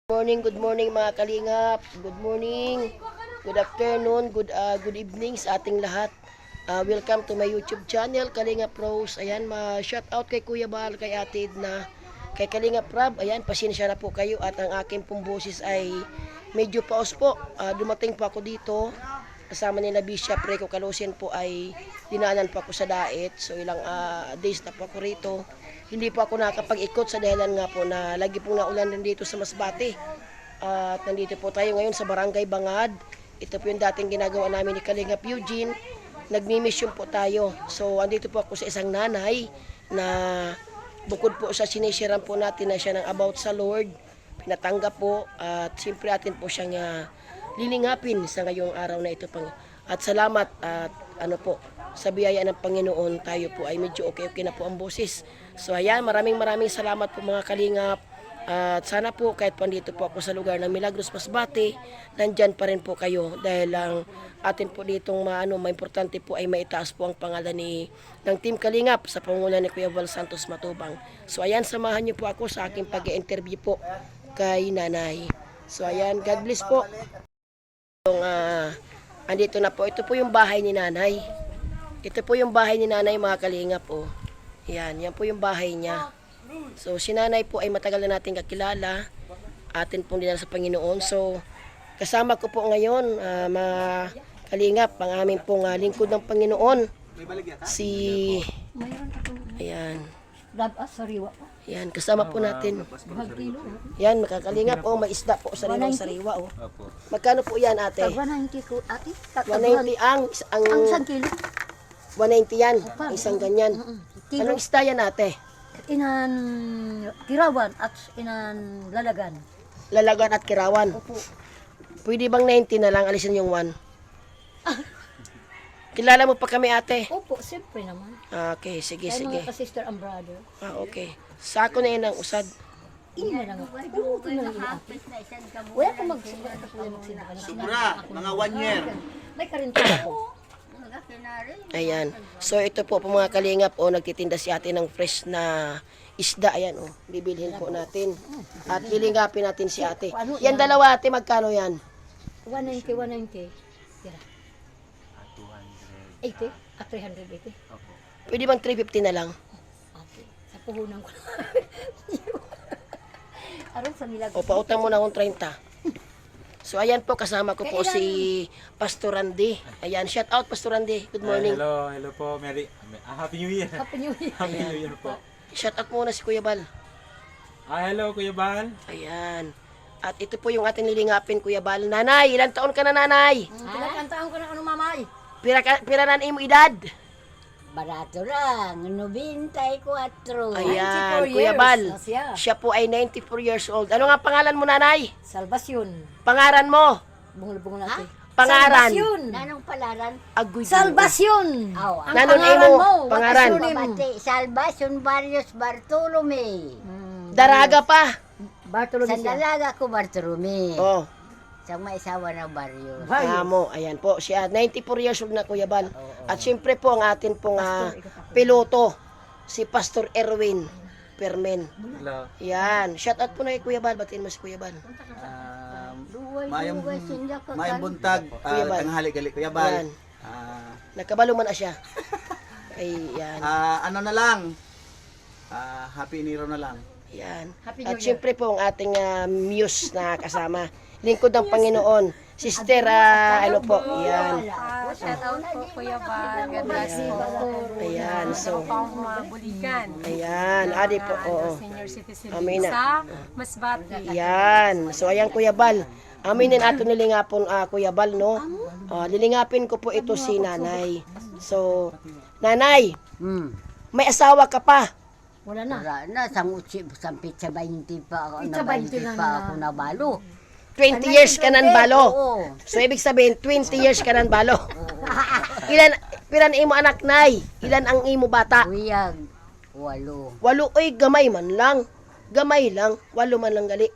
Good morning mga kalingap. Good morning, good afternoon, good evening sa ating lahat. Welcome to my YouTube channel, Kalingap Rose. Ayan, shout out kay Kuya Bal, kay Ate Edna, kay Kalingap Rab. Ayan, pasensya na po kayo at ang aking pong boses ay medyo paos po. Dumating po ako dito. Kasama nila Bishop Rico Calosian po ay dinaanan po ako sa diet. So ilang days na po ako rito. Hindi po ako nakapag-ikot sa dahilan nga po na lagi pong naulan din dito sa Masbate. At nandito po tayo ngayon sa Barangay Bangad. Ito po yung dating ginagawa namin ni Kalingap Eugene. Nagmi-mission po tayo. So andito po ako sa isang nanay na bukod po sa sinisiran po natin na siya ng about sa Lord, pinatanggap po at siyempre atin po siyang lilingapin sa ngayong araw na ito. At salamat at sa biyaya ng Panginoon tayo po ay medyo okay na po ang boses. So ayan, maraming salamat po mga kalingap. At sana po kahit pandito po ako sa lugar ng Milagros Masbate, nandyan pa rin po kayo dahil lang atin po ditong importante po ay maitaas po ang pangalan ng Team Kalingap sa pangunan ni Kuya Val Santos Matubang. So ayan, samahan niyo po ako sa aking pag-interview po kay nanay. So ayan, God bless po. Andito na po, ito po yung bahay ni nanay. Ito po yung bahay ni nanay mga kalingap po. Yan po yung bahay niya. So si nanay po ay matagal na natin kakilala. Atin pong dinala sa Panginoon. So kasama ko po ngayon mga kalingap, ang aming pong lingkod ng Panginoon. Ayan. Yan, kasama po natin. Yan, makakalingap. May isda po sa sariwa. Magkano po yan, ate? 190 ko, ate. 190 ang 1 kilo. 190 yan, isang ganyan. Anong isda yan, ate? Inan kirawan at inan lalagan. Lalagan at kirawan. Opo. Pwede bang 90 na lang, alisin yung 1? Kilala mo pa kami, ate? Opo, siyempre naman. Okay, sige. Ay, mga ka-sister and brother. Okay. Sako na yun ang usad. Ina lang ako. Siguro ito na lang ate. Wala ko magsinda. Sobra, mga 1 year. May karinta ako. Ayan. So ito po mga kalingap, nagtitinda si ate ng fresh na isda. Ayan, bibilhin po natin. At lilingapin natin si ate. Yan dalawa, ate, magkano yan? 190. Tira. 80 at 380. Pwede bang 350 na lang? Ate, sa puhunan ko. Aron sa Milagros. Pautang mo na akong 30. So ayan po, kasama ko po si Pastor Randy. Ayan, shout out Pastor Randy. Good morning. Hello po, Happy New Year. Happy New Year. Happy New Year po. Shout out muna si Kuya Bal. Hello Kuya Bal. Ayan. At ito po yung ating lilingapin, Kuya Bal. Nanay, ilang taon ka na, nanay? Kinakantaan ko na mamay. Pira na mo edad? Barato lang, 94. Ayan, Kuya Bal. Siya po ay 94 years old. Ano nga pangalan mo, nanay? Salvasyon. Pangaran mo? Bungol natin. Pangaran? Salvasyon. Nanong palaran? Agoy. Salvasyon. Ang Nanon ay mo? Pangaran? Salvasyon Barrios Bartolome. Daraga pa. Bartolome Sa dalaga ko Bartolome. Oh. Sa may isawa na Barrios. Amo, ayan po. Siya 94 years old na, Kuya Bal. At syempre po ang atin pong piloto, si Pastor Erwin Permen. Hello. Yan. Shout out po na kay Kuya Bal. Batiin mo si Kuya Bal. Mayang buntag, Kuya Bal. tanghali gali Kuya Yan. Bal. Nakabalo man na siya. Ay, yan. Ano na lang, Happy New Year na lang. Yan. At syempre po ang ating muse na kasama. Lingkod ng Panginoon. Sister, yan. Shout out po Kuya Bal. God bless po. Ayan, so. Bulikan. Ayan, adi po, oo. Senior citizen Amen na. sa Masbate. Yan. So, ayan, Kuya Bal. Aminin ato nilingapon, Kuya Bal, no? Lilingapin ko po ito si nanay. So, nanay, may asawa ka pa. Wala na. Wala na, sampit sa 20 pa ako, Sa 20 na ako nabalo. 20 years ka nan balo. Oo. So, ibig sabihin, 20 years ka nan balo. Pilan imo anak, nay? Ilan ang imo bata? Kuyag, 8. 8, oy, gamay man lang. Gamay lang. 8 man lang gali.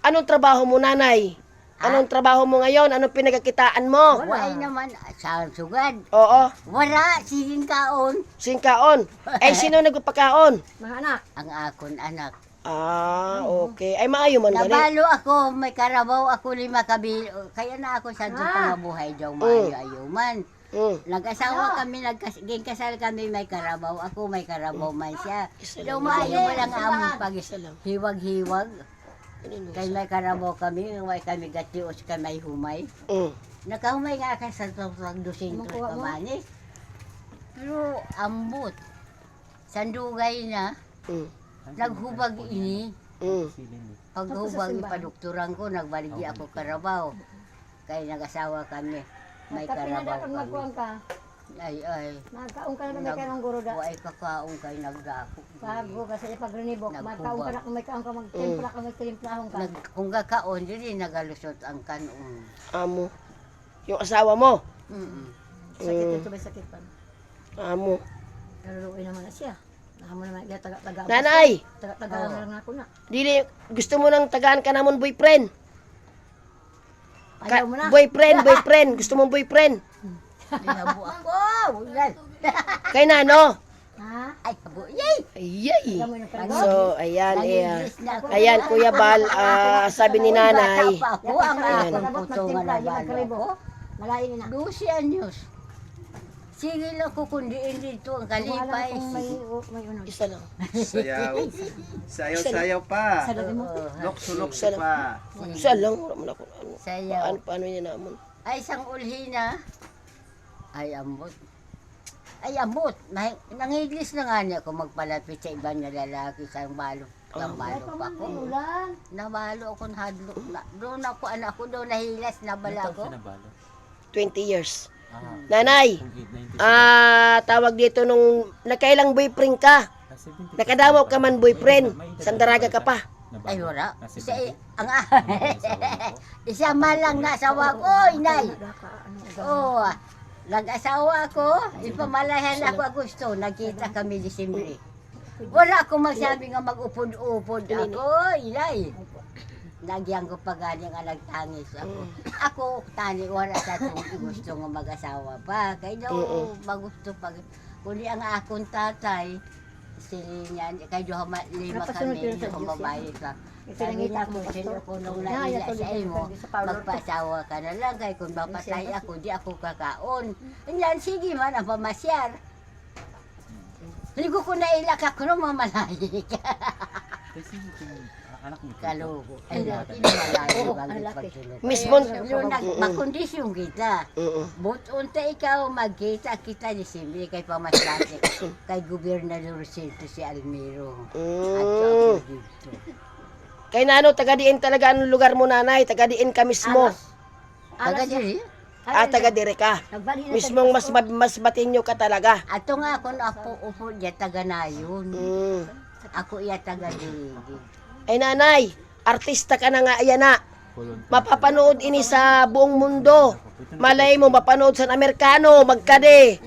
Anong trabaho mo, nanay? Anong trabaho mo ngayon? Anong pinagkakitaan mo? Wala naman, sa sugad. Oo. Wala, siging kaon. Singkaon. Eh, sino nagpapakaon? Mga anak. Ang akon anak. Okay. Okay. Ay, maayo man gali. Nabalo ako, may karabaw ako 5 kabilo. Kaya na ako sa pangabuhay daw maayo-ayo man. Nag-asawa kami, kasal kami, may karabaw. Ako may karabaw man siya. Daw maayo mo lang among pag-hiwag-hiwag. Kay may karabaw kami, may kami gatios kay may humay. Nakahumay nga ka sa 200 kamanis. Pero ambot. Sandugay na. Naghubag ini. Paghubag ipadoktoran ko, nagbaligi ako karabaw. Kay nag-asawa kami. May karabaw kami. Ay. Nagkaong ka na may kanong guro da. Ay kakaong kay nagdako. Bago kasi pagrinibok, magkaong ka na kung may kaong ka, magtimpla ka, may timplahong ka. Kung kakaon, dili nagalusot ang kanong. Amo. Yung asawa mo? Sakit ito, may sakit pa. Amo. Naruruin naman na siya. Nakamo naman, taga-taga. Nanay, Taga-taga na lang ako na. dili, gusto mo nang tagaan ka namon boyfriend? Ayaw mo na. Boyfriend. Gusto mong boyfriend? Dinabo ako. Ulan. Kay nano? Ha? Ay, habo. Yay! Ayay. Kamu yung pala. So, ayan, Nangingis na ako. ayan, Kuya Bal, sabi ni nanay, Bata pa ako, ang Ayan. akong puto nga nabalo ko. Malain na. 12 anyos. Sige lang ko kundiin dito ang kalipay. May unod. isa lang. Sayaw pa. Sa dati mo. Lokso pa. Isa lang, wala mo na kung ano. Sayaw. Paano niya namon? Ay, isang ulhi na. Ay, ambot. Nangiglis na nga niya ako magpalapit sa ibang na lalaki sa balo. Nabalo pa ko. Ulan. Nabalo ako, hadlok na. Doon ako, anak ko doon nahilas, nabala ko. 20 years. Nanay, tawag dito nung nakailang boyfriend ka. Nakadamaw ka man boyfriend. Sandaraga ka pa. Ay, wala. Isa man lang nasawa ko, inay. Oo. Nag-asawa ako, ipamalahan ako gusto. Nagkita kami Disyembre. Wala akong magsabi nga mag-upod-upod ako, inay. Nagyan ko pa gani nga nagtangis ako. Ako, tani, wala sa itong gusto nga mag-asawa pa. Kaya daw, magusto pa. Kundi ang akong tatay, niyan, kay Johan lima kami, yung babae ka. Sabi niya kung sino ko nung naila sa imo, magpasawa ka na lang, kay kung mapatay ako, di ako kakaon. Yan, sige man, ang pamasyar. Ligo ko na ilak ako nung mamalayi ka. Kalugo. Ay, malayo bang pagsulot. Mismo, Makondisyon kita. But unta ikaw magkita kita ni Simbi kay pamaslate kay Gobernador Sito si Almiro. At ako dito. kay nano, taga-diin talaga ang lugar mo nanay. Taga-diin ka mismo. Taga diri. Taga-dire ka. Mismong mas batinyo ka talaga. Ato nga ako upo diya taga nayon. Ako iya taga diri. Ay nanay, artista ka na nga, ayan na. Mapapanood ini sa buong mundo. Malay mo, mapanood sa Amerikano, magkade.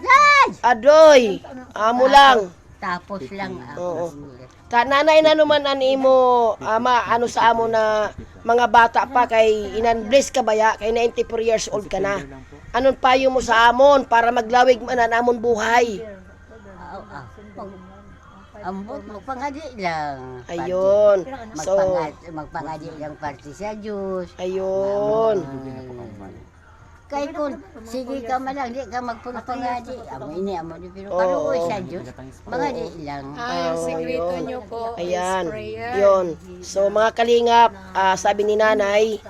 Adoy, amo lang. Tapos lang Oo. ako. Nanay na naman mo, ama, ano sa amo na mga bata pa, kay inan-bless ka ba ya, kay 94 years old ka na. Anong payo mo sa amon para maglawig man ang amon buhay? Ambot, magpangadi lang. Ayun. So, Magpangadi lang parte sa Diyos. ayun. Kay kun, sige ka man lang, di ka magpangadi. Amo ini, amo di, pero kaluoy sa Diyos. Mangadi lang. Ang sekreto nyo po Ayan. is prayer. Yun. So, mga kalingap, sabi ni nanay,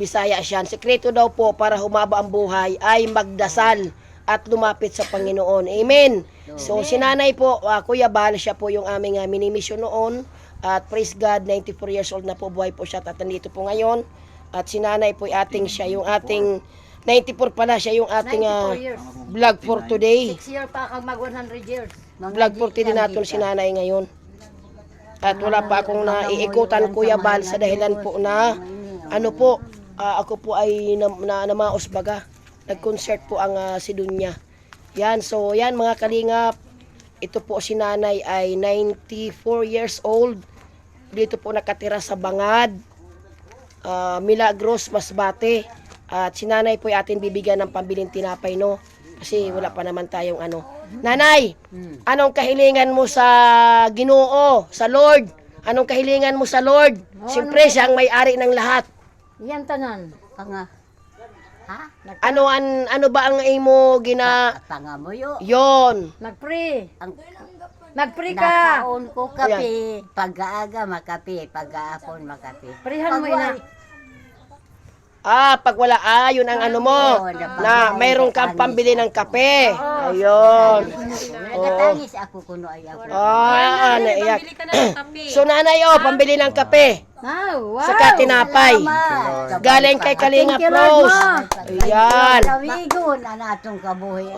Bisaya siya, sekreto daw po para humaba ang buhay ay magdasal at lumapit sa Panginoon. Amen. So, si nanay po, Kuya Bal, siya po yung aming mini-mission noon. At praise God, 94 years old na po, buhay po siya at nandito po ngayon. At si nanay po, siya yung ating, 94 pala, siya yung ating vlog for today. 6 years pa kang mag 100 years. Vlog for today natin si nanay ngayon. At wala pa akong naiikutan, Kuya Bal, sa dahilan po na, ako po ay namaos baga. Nag-concert po ang si Dunya. Yan, so yan mga kalingap. Ito po si nanay ay 94 years old. Dito po nakatira sa Bangad, Milagros, Masbate. At si nanay po ay atin bibigyan ng pambiling tinapay, no? Kasi wala pa naman tayong ano. Nanay, anong kahilingan mo sa Ginoo, sa Lord, Anong kahilingan mo sa Lord? Siyempre, siya ang may-ari ng lahat. Yan tanan. Panga. Ha? Ano ba ang imo Pangamuyo. yon? Nag-pray. Ang Nag-pray ka. nakaon ko kape. Pag-aaga makape. Pag-aapon makape. Prehan mo ina. Pag wala, yun ang ano mo, na mayroon kang pambili ng kape. Ayun. Nagatangis ako kuno ay ako. Naiyak. So nanay, pambili ng kape. Wow. Saka tinapay. Galing kay Kalinga Pros. Ayan. Kawigon na natong kabuhi.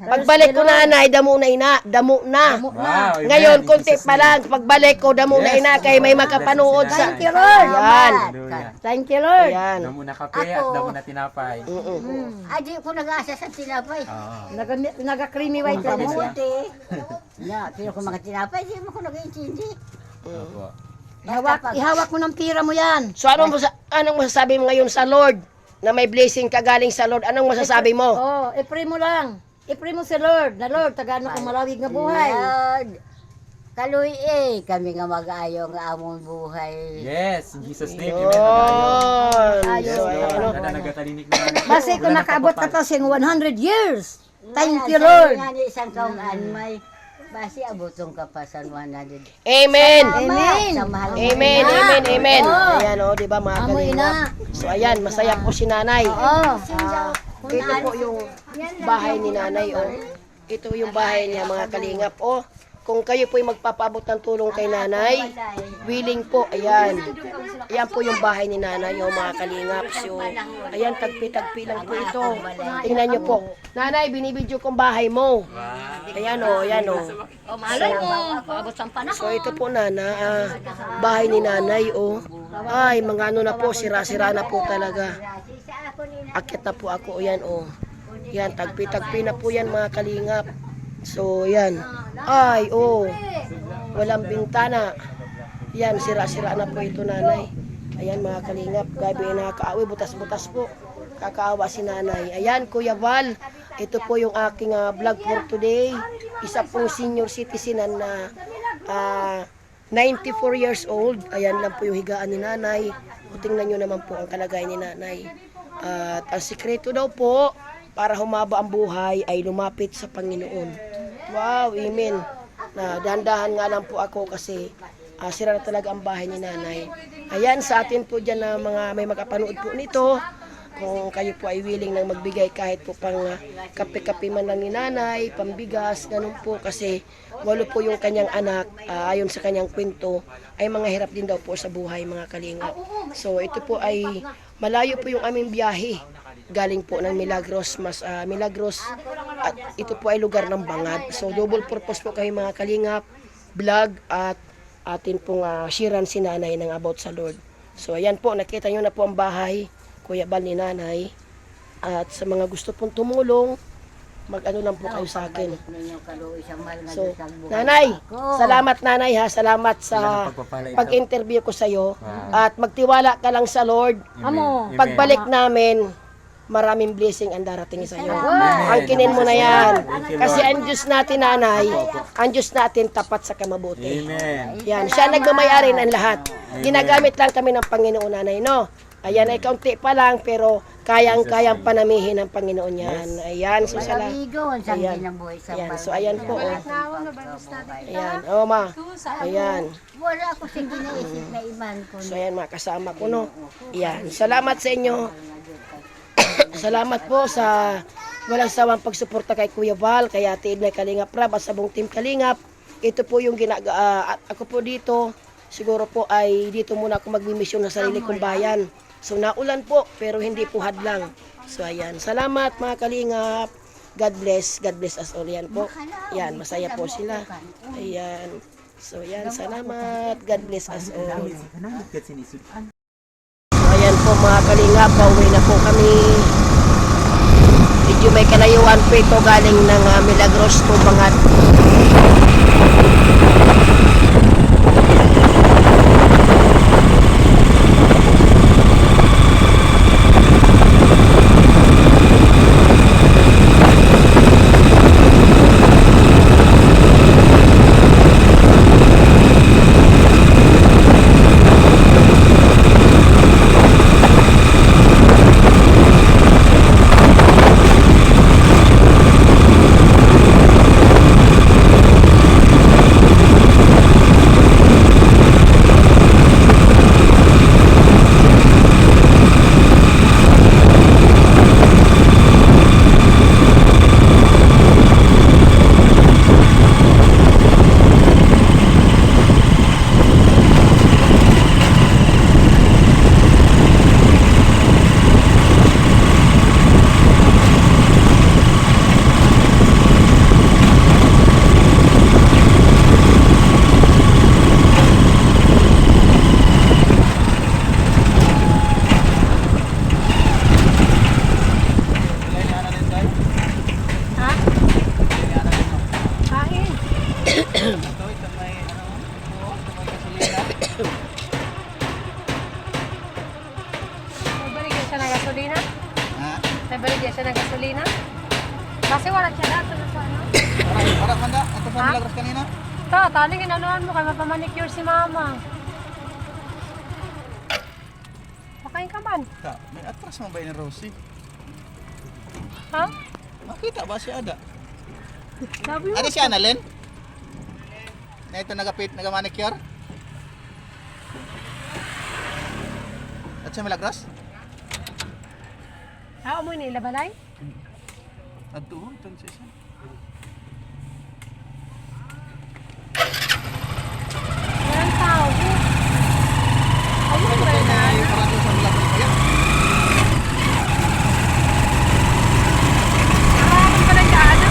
Pagbalik ko nanay, damo na. Wow, Ngayon, kunti pa lang. Pagbalik ko, damo na kay may makapanood sa... Thank you, Lord. Ayan. Thank you, Lord. Ayan. Damo na kape at damo na tinapay. Aji ko nag-asa sa tinapay. Naga-creamy white lang siya. Kamuti. Na, pero kung mga tinapay, di mo ko nag-intindi. Opo. Ihawak mo ng pira mo yan. So, anong masasabi mo ngayon sa Lord? Na may blessing ka galing sa Lord. Anong masasabi mo? I-pray mo lang. I-pray mo si Lord. Na Lord, tagano kong malawig na buhay. Lord, kaluy kami nga mag-ayo nga among buhay. Yes, in Jesus name. Yun. Yes, So, Lord. Nagatalinik na. Basi kung nakaabot ka to sing 100 years. Thank you, Lord. Nga ni isang kaungan may basi abotong ka pa sa 100. Amen. Amen. Sa mahal Amen, amen, amen. Oo. Ayan, di ba mga Amoy kalingap? na. So, ayan, masaya po si nanay. Oh. Ito po yung bahay ni nanay, Ito yung bahay niya, mga kalingap, Kung kayo po'y magpapaabot ng tulong kay nanay, willing po, ayan. Ayan po yung bahay ni nanay, mga kalingap. So, ayan, tagpi-tagpi lang po ito. Tingnan nyo po. Nanay, binibidyo kong bahay mo. Ayan, ayan, Malay mo. Paabot sa panahon. So, ito po, bahay ni nanay, Ay, mga ano na po, sira-sira na po talaga. Akit na po ako, ayan, Yan, tagpi-tagpi na po yan, mga kalingap. So, yan. Ay, walang bintana. Yan, sira-sira na po ito, nanay. Ayan, mga kalingap. Gabi ay nakakaawi, butas-butas po. Kakaawa si nanay. Ayan, Kuya Val. Ito po yung aking vlog for today. Isa pong senior citizen na 94 years old. Ayan lang po yung higaan ni nanay. Tingnan nyo naman po ang kalagayan ni nanay. At ang sikreto daw po, para humaba ang buhay ay lumapit sa Panginoon. Wow, amen. Dahan-dahan nga lang po ako kasi sira na talaga ang bahay ni nanay. Ayan, sa atin po dyan na mga may makapanood po nito, kung kayo po ay willing nang magbigay kahit po pang kape-kape man lang ni nanay, pambigas, ganun po kasi 8 po yung kanyang anak, ayon sa kanyang kwento, ay mga hirap din daw po sa buhay, mga kalingap. So ito po ay malayo po yung aming biyahe. Galing po ng Milagros, Milagros, at ito po ay lugar ng Bangad. So double purpose po kayo, mga kalingap, vlog at atin pong shiran si nanay ng about sa Lord. So ayan po, nakita nyo na po ang bahay, Kuya Bal ni nanay. At sa mga gusto pong tumulong, mag-ano lang po kayo sa akin. So, nanay, salamat nanay ha, salamat sa pag-interview ko sa iyo. At magtiwala ka lang sa Lord. Amo. Pagbalik namin, maraming blessing ang darating sa iyo. Angkinin mo na yan. Kasi ang Diyos natin, nanay, ang Diyos natin tapat sa kamabuti. Amen. Yan, siya nagmamayari ng lahat. Ginagamit lang kami ng Panginoon, nanay, no? Ayan, ay kaunti pa lang, pero kayang-kayang panamihin ng Panginoon yan. Ayan, so salamat. Ayan. Ayan, so ayan po. Ayan, ma. Ayan. Wala ko sing ginaisip na iman ko. So ayan, mga kasama ko, no? Ayan, salamat sa inyo. Salamat po sa walang sawang pagsuporta kay Kuya Val, kay Ate Edna Kalingap Rab, at sa buong team Kalingap. Ito po yung ako po dito, siguro po ay dito muna ako magmimisyon sa sarili kong bayan. So naulan po, pero hindi po hadlang. So ayan, salamat mga Kalingap. God bless us all. Yan po. Yan, masaya po sila. Ayan. So yan, salamat. God bless us all. Ayan po mga Kalingap, pauwi na po kami. Medyo may kalayuan po ito galing ng Milagros po, Bangad. Nabalik niya siya ng gasolina. Kasi wala siya dato na sa ano. Para manda, ato pa milagros kanina. Ta, tali ginanuhan mo kay mapamanicure si mama. Makain ka man. Ta, may atras mo ba ni Rosie? Ha? Makita ba siya ada? Sabi mo. Ano si Annalyn? Na ito naga-manicure? At siya milagros? Mo ni labalay? Adto, tan siya siya. Walang tao. Ayun ba na? Ay, parang sa milagros kaya. Nakakapag pala dyan.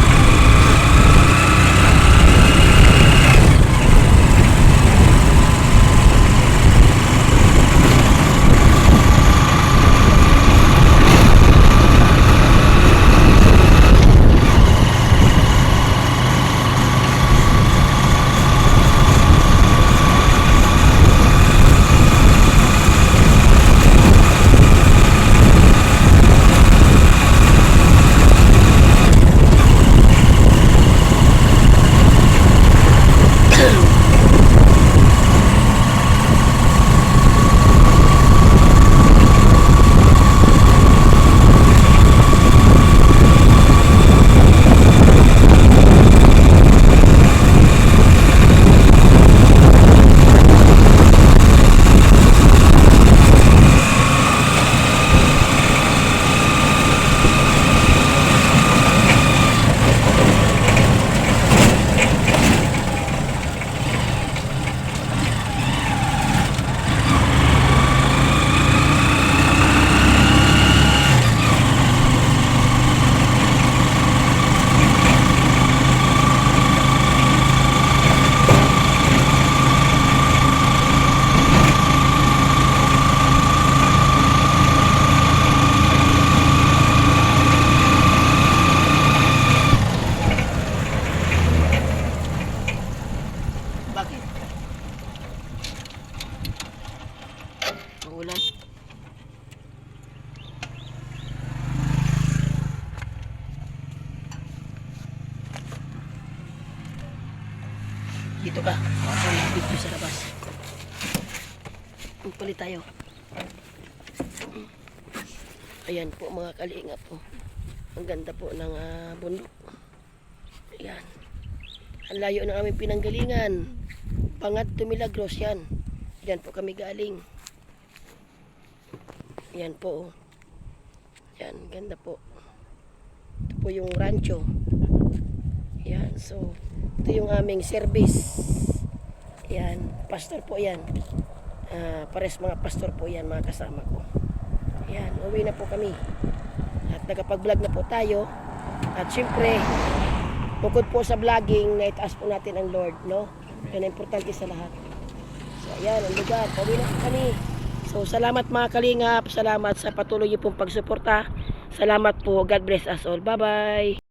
Bakit? Maulan. Dito ka. Dito sa labas. Magpalit tayo. Ayan po mga kalinga po. Ang ganda po ng bundok. Ayan. Ang layo ng aming pinanggalingan. Pangat to Milagros yan. Diyan po kami galing. Yan po. Yan, ganda po. Ito po yung rancho. Yan, so ito yung aming service. Yan, pastor po yan. Pares mga pastor po yan, mga kasama ko. Yan, uwi na po kami. At nakapag-vlog na po tayo. At syempre, bukod po sa vlogging, naitaas po natin ang Lord, no? Yan ang importante sa lahat. So, ayan, ang lugar. Pauwi na po kami. So, salamat mga kalingap. Salamat sa patuloy niyo pong pagsuporta. Salamat po. God bless us all. Bye-bye.